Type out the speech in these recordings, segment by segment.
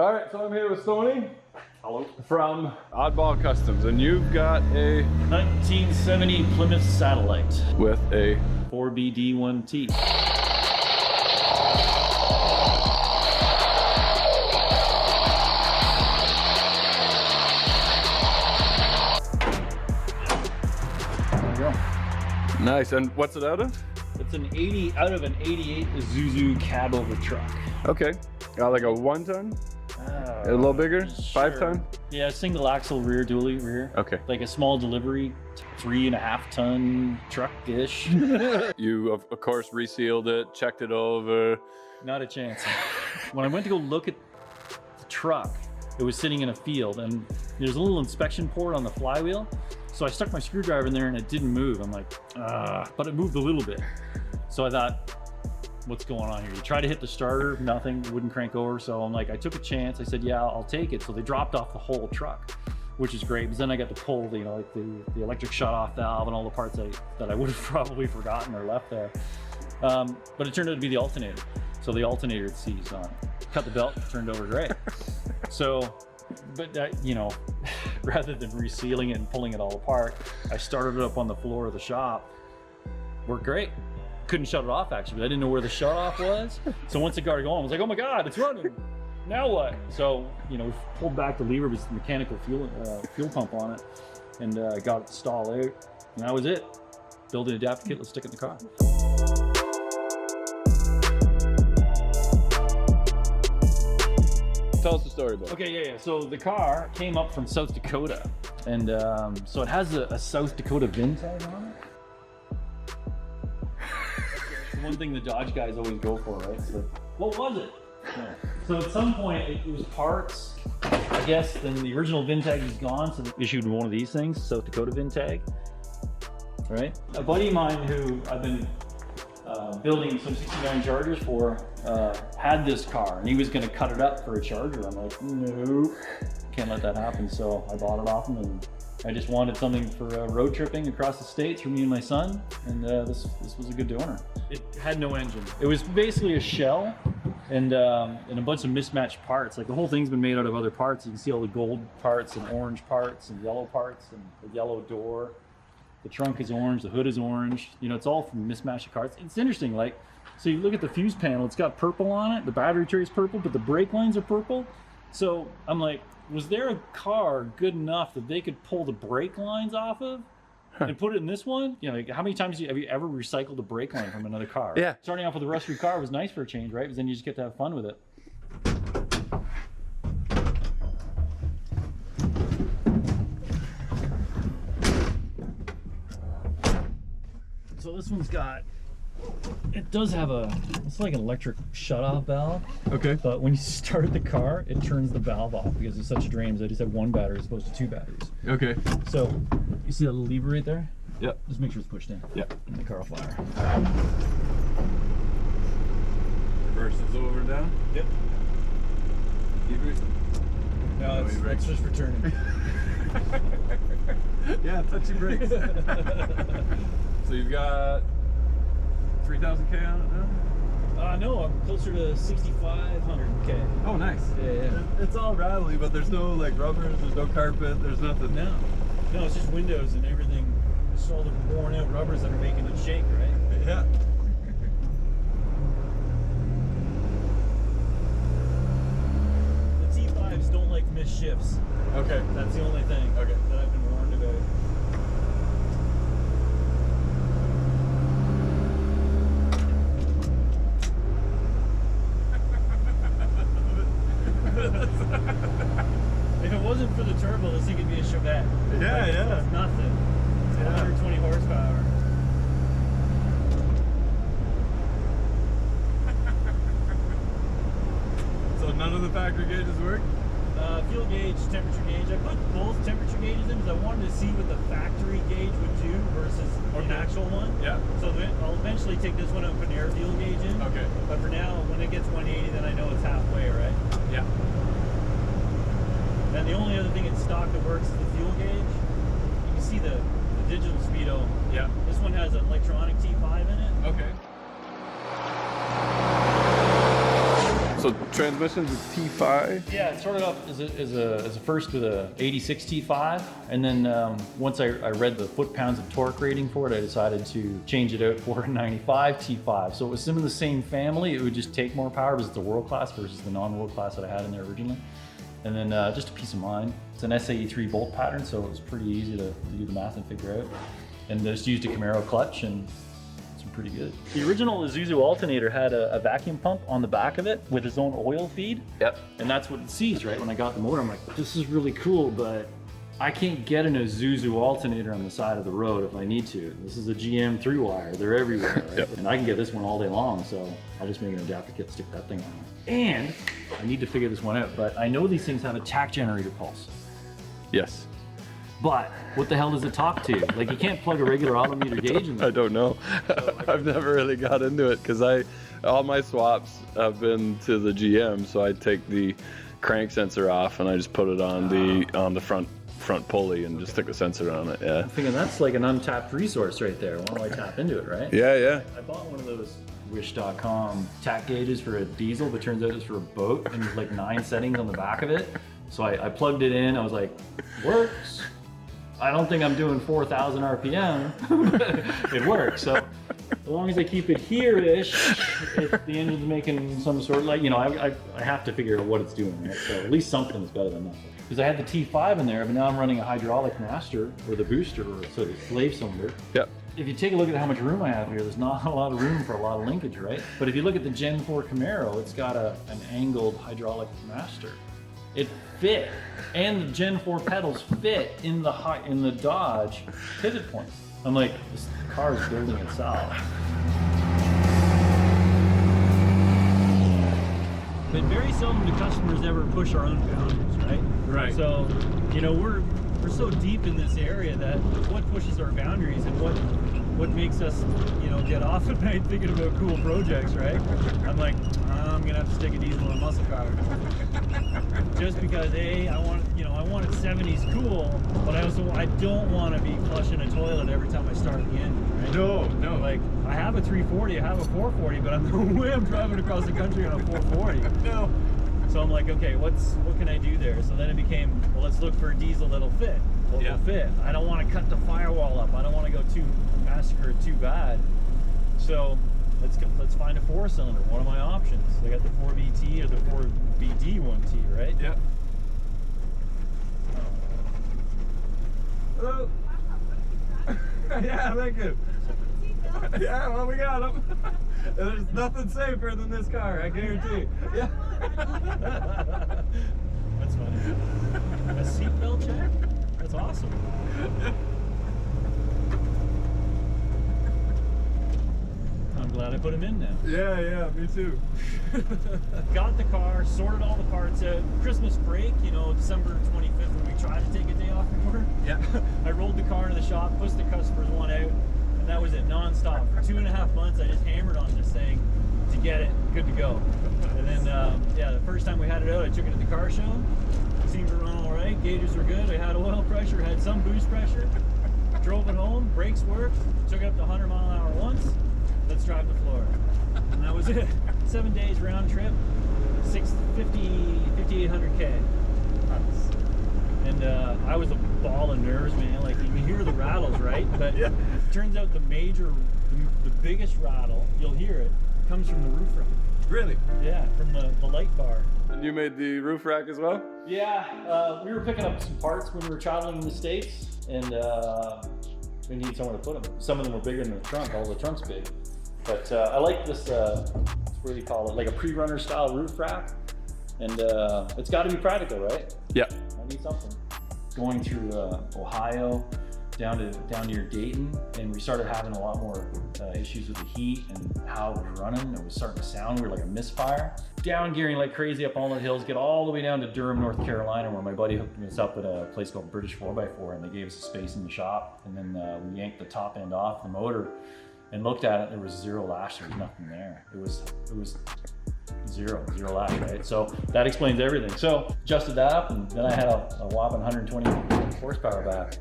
All right, so I'm here with Stony. Hello. From Oddball Customs, and you've got a 1970 Plymouth Satellite with a 4BD1T. There you go. Nice. And what's it out of? It's an 80 out of an 88 Isuzu cab over truck. Okay. Got like a 1 ton? A little bigger? Sure. 5 ton? Yeah, single axle rear, dually rear. Okay. Like a small delivery, 3.5 ton truck-ish. You, of course, resealed it, checked it over. Not a chance. When I went to go look at the truck, it was sitting in a field, and there's a little inspection port on the flywheel. So I stuck my screwdriver in there and it didn't move. I'm like, but it moved a little bit. So I thought, what's going on here? You try to hit the starter, nothing, wouldn't crank over. So I'm like, I took a chance. I said, yeah, I'll take it. So they dropped off the whole truck, which is great. Because then I got to pull the, like the electric shut-off valve and all the parts that I would have probably forgotten or left there. But it turned out to be the alternator. So the alternator had seized on it. Cut the belt, turned over great. So, but you know, rather than resealing it and pulling it all apart, I started it up on the floor of the shop. Worked great. Couldn't shut it off actually, but I didn't know where the shut off was. So once it got going, I was like, oh my God, it's running. Now what? So, you know, we pulled back the lever with the mechanical fuel pump on it and got it stalled out. And that was it. Build an adapter kit, let's stick it in the car. Tell us the story about it. Okay, yeah. So the car came up from South Dakota. And so it has a South Dakota VIN tag on it. One thing the Dodge guys always go for, right? So, what was it? Yeah. So at some point it was parts, I guess. Then the original VIN tag is gone, so they issued one of these things, South Dakota VIN tag. Right? A buddy of mine who I've been building some 69 Chargers for had this car, and he was going to cut it up for a Charger. I'm like, no, can't let that happen. So I bought it off him, and I just wanted something for road tripping across the states for me and my son, and this was a good donor. It had no engine. It was basically a shell and a bunch of mismatched parts. Like the whole thing's been made out of other parts. You can see all the gold parts and orange parts and yellow parts and the yellow door. The trunk is orange, the hood is orange. You know, it's all from mismatched parts. It's interesting, like, so you look at the fuse panel, it's got purple on it, the battery tray is purple, but the brake lines are purple. So I'm like, was there a car good enough that they could pull the brake lines off of and put it in this one? You know, like how many times have you ever recycled a brake line from another car? Yeah. Starting off with a rusty car was nice for a change, right? Because then you just get to have fun with it. So this one's got, it does have it's like an electric shut-off valve. Okay. But when you start the car, it turns the valve off because it's such drains. I just have 1 battery as opposed to 2 batteries. Okay. So you see that little lever right there? Yep. Just make sure it's pushed in. Yep. And the car will fire. Reverse is over and down? Yep. No, it's just for turning. Yeah, touchy brakes. So you've got 3,000K on it now? No, I'm closer to 6,500K. Oh, nice. Yeah. It's all rattly, but there's no like rubbers, there's no carpet, there's nothing. No, it's just windows and everything. It's all the worn out rubbers that are making it shake, right? Yeah. The T5s don't like missed shifts. Okay. That's the only thing that I've been warned about. If it wasn't for the turbo, this thing could be a Chevette. Yeah, like, yeah. It's nothing. It's 120 horsepower. So none of the factory gauges work? Fuel gauge, temperature gauge. I put both temperature gauges in because I wanted to see what the factory gauge would do versus an actual one. Yeah. So I'll eventually take this one out and put an air fuel gauge in. Okay. But for now, when it gets 180, then I know it's halfway, right? Yeah. And the only other thing in stock that works is the fuel gauge. You can see the digital speedo. Yeah. This one has an electronic T5 in it. Okay. So transmission's a T5? Yeah, it started off as a first with a 86 T5, and then once I read the foot-pounds of torque rating for it, I decided to change it out for a 95 T5. So it was some of the same family. It would just take more power because it's a world class versus the non-world class that I had in there originally. And then just a peace of mind. It's an SAE3 bolt pattern, so it was pretty easy to do the math and figure out. And just used a Camaro clutch, and it's pretty good. The original Isuzu alternator had a vacuum pump on the back of it with its own oil feed. Yep. And that's what it sees, right? When I got the motor, I'm like, this is really cool, but I can't get an Isuzu alternator on the side of the road if I need to. This is a GM 3-wire. They're everywhere, right? Yep. And I can get this one all day long, so I'll just make an adapter kit, stick that thing on. And I need to figure this one out, but I know these things have a tach generator pulse. Yes. But what the hell does it talk to? Like, you can't plug a regular autometer gauge in there. I don't know. So, I've never really got into it because all my swaps have been to the GM, so I take the crank sensor off and I just put it on the front pulley and just stick the sensor on it. Yeah. I'm thinking that's like an untapped resource right there. Why don't I tap into it, right? Yeah, yeah. I bought one of those wish.com tack gauges for a diesel, but turns out it's for a boat, and there's like 9 settings on the back of it. So I plugged it in. I was like, works. I don't think I'm doing 4,000 RPM. It works. So as long as I keep it here-ish, if the engine's making some sort of, like, you know, I have to figure out what it's doing, right? So at least something's better than nothing. Because I had the T5 in there, but now I'm running a hydraulic master, or the booster, or sort of slave cylinder. Yep. If you take a look at how much room I have here, there's not a lot of room for a lot of linkage, right? But if you look at the Gen 4 Camaro, it's got an angled hydraulic master. It fit, and the Gen 4 pedals fit in the Dodge pivot point. I'm like, this car is building itself. But very seldom do customers ever push our own boundaries, right? Right. So, you know, we're so deep in this area that what pushes our boundaries and what makes us, you know, get off at night thinking about cool projects, right? I'm like, I'm gonna have to stick a diesel in a muscle car. Just because I want it 70s cool, but I don't want to be flushing a toilet every time I start the engine, right? No. Like, I have a 340, I have a 440, but I'm no way I'm driving across the country on a 440. No. So I'm like, okay, what can I do there? So then it became, well, let's look for a diesel that'll fit. Will fit. I don't want to cut the firewall up. I don't want to go too massacred too bad. So let's find a 4-cylinder. What are my options? I got the 4BT or the 4BD1T, right? Yep. Hello. Yeah, thank you. Yeah, well, we got them. There's nothing safer than this car, I guarantee. Yeah. That's funny. A seatbelt check? That's awesome. I'm glad I put him in now. Yeah, me too. Got the car, sorted all the parts out. Christmas break, you know, December 25th when we tried to take a day off from work. Yeah. I rolled the car into the shop, pushed the customer's one out, and that was it, non-stop. For 2.5 months, I just hammered on this thing to get it good to go. And then, yeah, the first time we had it out, I took it to the car show. It seemed to run all right. Gauges were good. I had oil pressure, had some boost pressure. Drove it home, brakes worked, took it up to 100 mile an hour once. Let's drive to Florida. And that was it. 7 days round trip, 5,800K. And I was a ball of nerves, man. Like, you can hear the rattles, right? But it turns out the biggest rattle, you'll hear it, comes from the roof rack. Really? Yeah, from the light bar. And you made the roof rack as well? Yeah, we were picking up some parts when we were traveling in the States, and we need somewhere to put them. Some of them were bigger than the trunk. All the trunk's big. But I like this, what do you call it? Like a pre-runner style roof rack. And it's got to be practical, right? Yeah. I need something. Going through Ohio, down to your Dayton, and we started having a lot more issues with the heat and how it was running. It was starting to sound weird, like a misfire. Down gearing like crazy up all the hills, get all the way down to Durham, North Carolina, where my buddy hooked us up at a place called British 4x4, and they gave us a space in the shop. And then we yanked the top end off the motor and looked at it. There was 0 lash. There was nothing there. It was zero lash, right? So that explains everything. So adjusted that up, and then I had a whopping 120 horsepower back.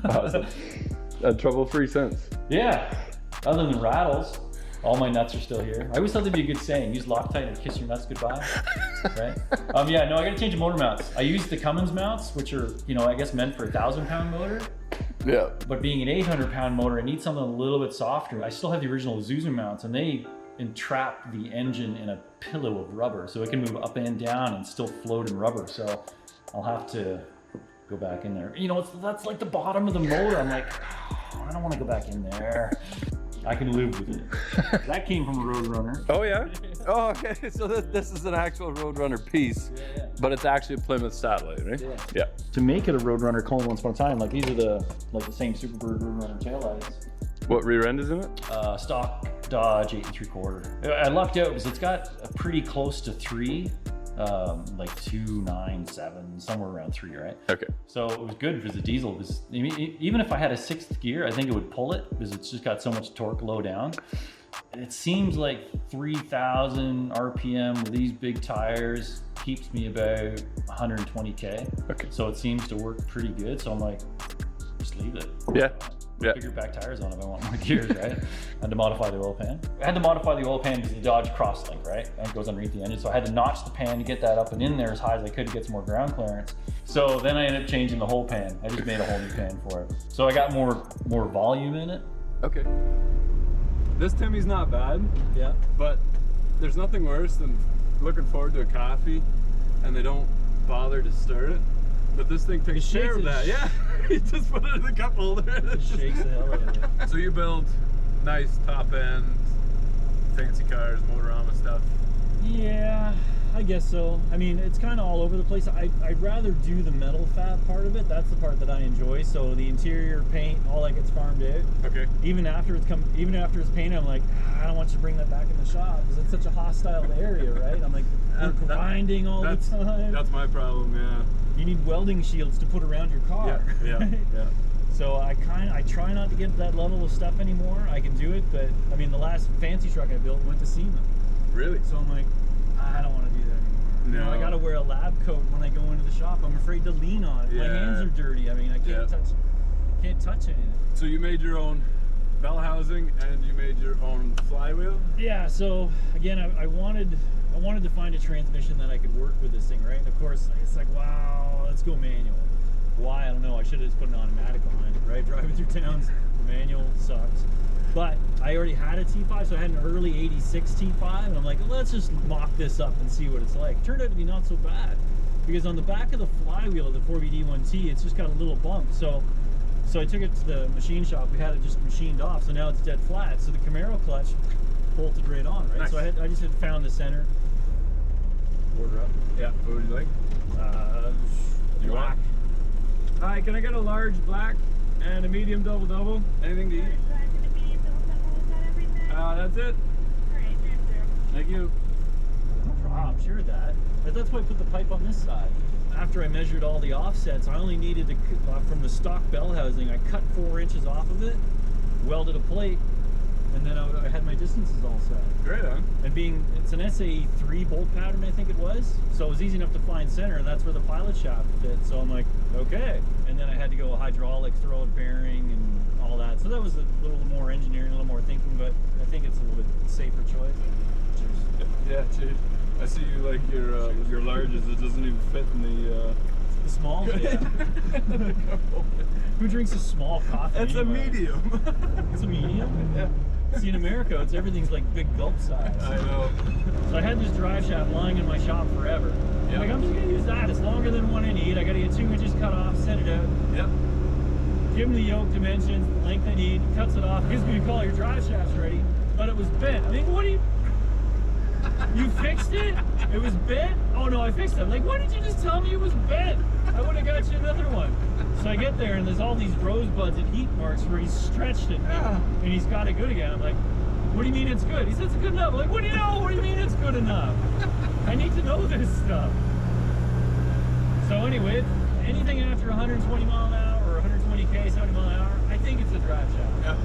Awesome. Trouble-free since. Yeah, other than rattles. All my nuts are still here. I always thought that'd be a good saying. Use Loctite and kiss your nuts goodbye. Right? Yeah, no, I gotta change the motor mounts. I use the Cummins mounts, which are, you know, I guess meant for a 1,000-pound motor. Yeah. But being an 800-pound motor, I need something a little bit softer. I still have the original Isuzu mounts, and they entrap the engine in a pillow of rubber, so it can move up and down and still float in rubber. So I'll have to go back in there. You know, that's like the bottom of the motor. I'm like, oh, I don't want to go back in there. I can live with it. That came from a Roadrunner. Oh yeah? Oh, okay. So this is an actual Roadrunner piece, Yeah. but it's actually a Plymouth Satellite, right? Yeah. To make it a Roadrunner clone once upon a time, like these are the same Superbird Roadrunner taillights. What rear end is in it? Stock Dodge 8 3/4. I lucked out because it's got a pretty close to 3, like 297, somewhere around 3, right? Okay. So it was good because the diesel was, even if I had a 6th gear, I think it would pull it because it's just got so much torque low down. It seems like 3,000 RPM with these big tires keeps me about 120K. Okay. So it seems to work pretty good. So I'm like, just leave it. Yeah. Yeah. Bigger back tires on if I want more gears, right? I had to modify the oil pan. I had to modify the oil pan because the Dodge Crosslink, right? And it goes underneath the engine. So I had to notch the pan to get that up and in there as high as I could to get some more ground clearance. So then I ended up changing the whole pan. I just made a whole new pan for it. So I got more volume in it. Okay. This Timmy's not bad. Yeah. But there's nothing worse than looking forward to a coffee and they don't bother to stir it. But this thing takes care of that. Yeah. You just put it in the cup holder and it Shakes the hell out of it. So you build nice top end, fancy cars, Motorama stuff. Yeah, I guess so. I mean, it's kind of all over the place. I'd rather do the metal fab part of it. That's the part that I enjoy. So the interior paint, all that gets farmed out. Okay. Even after it's painted, I'm like, I don't want you to bring that back in the shop because it's such a hostile area, right? I'm like, we're grinding all the time. That's my problem, yeah. You need welding shields to put around your car. Yeah, right? yeah. So I try not to get to that level of stuff anymore. I can do it, but I mean, the last fancy truck I built went to SEMA. Really? So I'm like, I don't want to do that anymore. No. You know, I gotta wear a lab coat when I go into the shop. I'm afraid to lean on it. Yeah. My hands are dirty. I mean, I can't touch anything. So you made your own bell housing and you made your own flywheel? Yeah, so again, I wanted to find a transmission that I could work with this thing, right? And of course, it's like, wow, let's go manual. Why? I don't know. I should have just put an automatic behind it, right? Driving through towns, the manual sucks. But I already had a T5, so I had an early 86 T5, and I'm like, let's just mock this up and see what it's like. It turned out to be not so bad, because on the back of the flywheel of the 4BD1T, it's just got a little bump. So I took it to the machine shop. We had it just machined off, so now it's dead flat. So the Camaro clutch bolted right on, right? Nice. So I just had found the center. Order up. Yeah. What would you like? You want? Hi, can I get a large black and a medium double? Anything to eat? That's it. Thank you. No problem, sure of that. But that's why I put the pipe on this side. After I measured all the offsets, I only needed to, from the stock bell housing, I cut 4 inches off of it, welded a plate, and then I had my distances all set. Great, huh? And it's an SA3 bolt pattern, I think it was, so it was easy enough to find center, and that's where the pilot shaft fit. So I'm like, okay. And then I had to go hydraulic, throw a bearing, and all that. So that was a little more engineering, a little more thinking, but I think it's a little bit safer choice. Cheers. Yeah, cheers. I see you like your larges. It doesn't even fit in the. The small, yeah. Who drinks a small coffee? It's anyway? a medium. It's a medium? Yeah. See, in America, everything's like big gulp size. I know. So I had this drive shaft lying in my shop forever. Yeah. Like, I'm just gonna use that. It's longer than what I need. I gotta get 2 inches cut off, set it out. Yep. Give him the yoke dimensions, the length I need, he cuts it off, gives me a call, your drive shaft's ready. But it was bent. I mean, what do you fixed it? It was bent? Oh no, I fixed it. I'm like, why didn't you just tell me it was bent? I would have got you another one. So I get there and there's all these rosebuds and heat marks where he's stretched it and he's got it good again. I'm like, what do you mean it's good? He says it's good enough. I'm like, what do you know? What do you mean it's good enough? I need to know this stuff. So anyway, anything after 120 mile an hour or 120K, 70 mile an hour, I think it's a drive shaft. Yeah.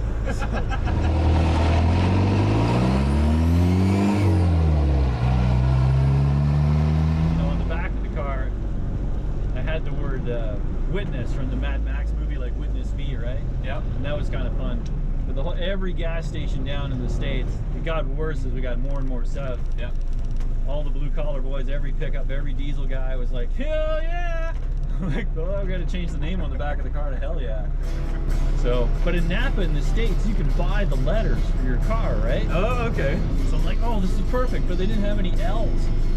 Witness from the Mad Max movie, like Witness Me, right? Yep. And that was kind of fun. But every gas station down in the States, it got worse as we got more and more stuff. Yep. All the blue collar boys, every pickup, every diesel guy was like, hell yeah! I'm like, well, we got to change the name on the back of the car to hell yeah. So, but in Napa in the States, you can buy the letters for your car, right? Oh, okay. So I'm like, oh, this is perfect, but they didn't have any L's,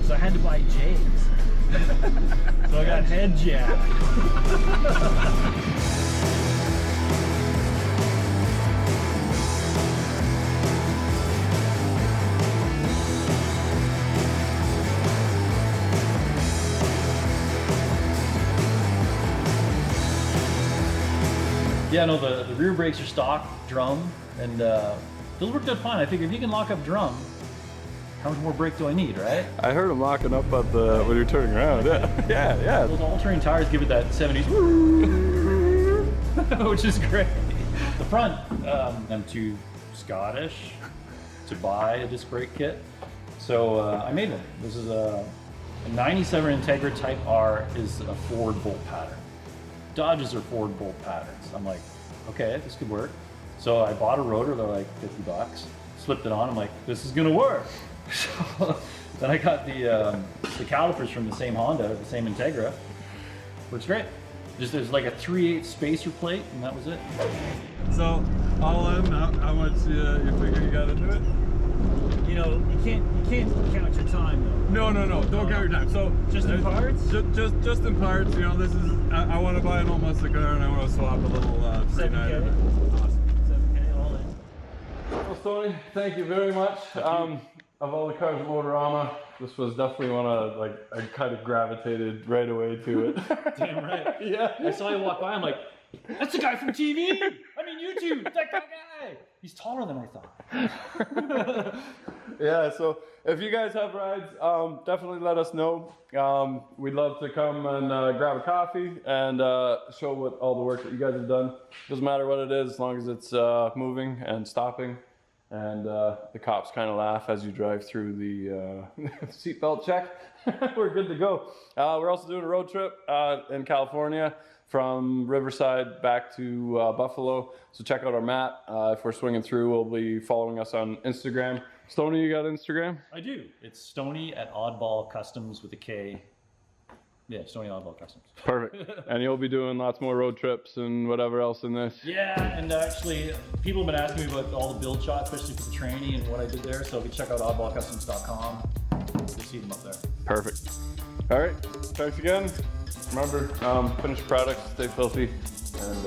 so I had to buy J's. So I got head jacked. Yeah, no, the rear brakes are stock drum, and those worked out fine. I figured if you can lock up drum, how much more brake do I need, right? I heard him locking up at the when you're turning around. Yeah. Those all-terrain tires give it that 70s, which is great. The front, I'm too Scottish to buy a disc brake kit, so I made one. This is a 97 Integra Type R is a forward bolt pattern. Dodges are forward bolt patterns. I'm like, okay, this could work. So I bought a rotor, they're like $50. Slipped it on, I'm like, this is gonna work. So then I got the calipers from the same Honda, the same Integra. Works great. Just there's like a 3/8 spacer plate, and that was it. So all in, how much you figure you got into it? You know, you can't count your time though. No, don't count your time. So Just in parts? Just in parts. You know, this is I want to buy an almost a car and I want to swap a little 7K. Awesome. 7K all in. Well, Stony, thank you very much. Of all the cars at Motorama, this was definitely one I kind of gravitated right away to it. Damn right. Yeah. I saw you walk by, I'm like, that's the guy from TV! I mean YouTube, that guy! He's taller than I thought. Yeah, so if you guys have rides, definitely let us know. We'd love to come and grab a coffee and show what all the work that you guys have done. Doesn't matter what it is, as long as it's moving and stopping. And the cops kind of laugh as you drive through the seatbelt check. We're good to go. We're also doing a road trip in California from Riverside back to Buffalo. So check out our map. If we're swinging through, we'll be following us on Instagram. Stony, you got Instagram? I do. It's Stony at Oddball Customs with a K. Yeah, Stony Oddball Customs. Perfect. And you'll be doing lots more road trips and whatever else in this. Yeah, and actually, people have been asking me about all the build shots, especially for the training and what I did there. So if you check out oddballcustoms.com, you'll see them up there. Perfect. All right. Thanks again. Remember, finished products, stay filthy, and